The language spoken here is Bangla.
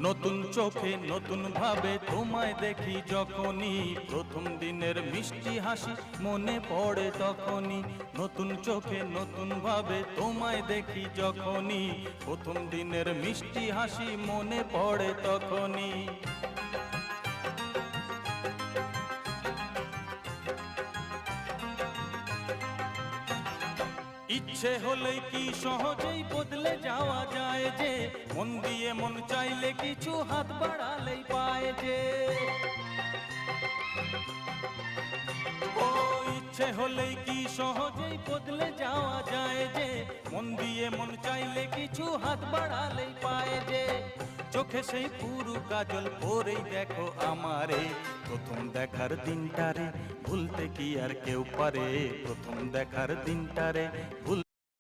নতুন চোখে নতুন ভাবে তোমায় দেখি যখনই, প্রথম দিনের মিষ্টি হাসি মনে পড়ে তখনই। নতুন চোখে নতুন ভাবে তোমায় দেখি যখনই, প্রথম দিনের মিষ্টি হাসি মনে পড়ে তখনই। ইচ্ছে হলেই কি সহজেই বদলে যাওয়া যায় যে, মন দিয়ে মন চাইলে কিছু হাত বাড়ালেই পায় যে। ও ইচ্ছে হলেই কি সহজেই বদলে যাওয়া যায় যে, মন দিয়ে মন চাইলে কিছু হাত বাড়ালেই পায় যে। চোখে সেই পুরু কাজল পরেই দেখো আমারে, প্রথম দেখার দিনটারে ভুলতে কি আর কেউ পারে। প্রথম দেখার দিনটারে ভুল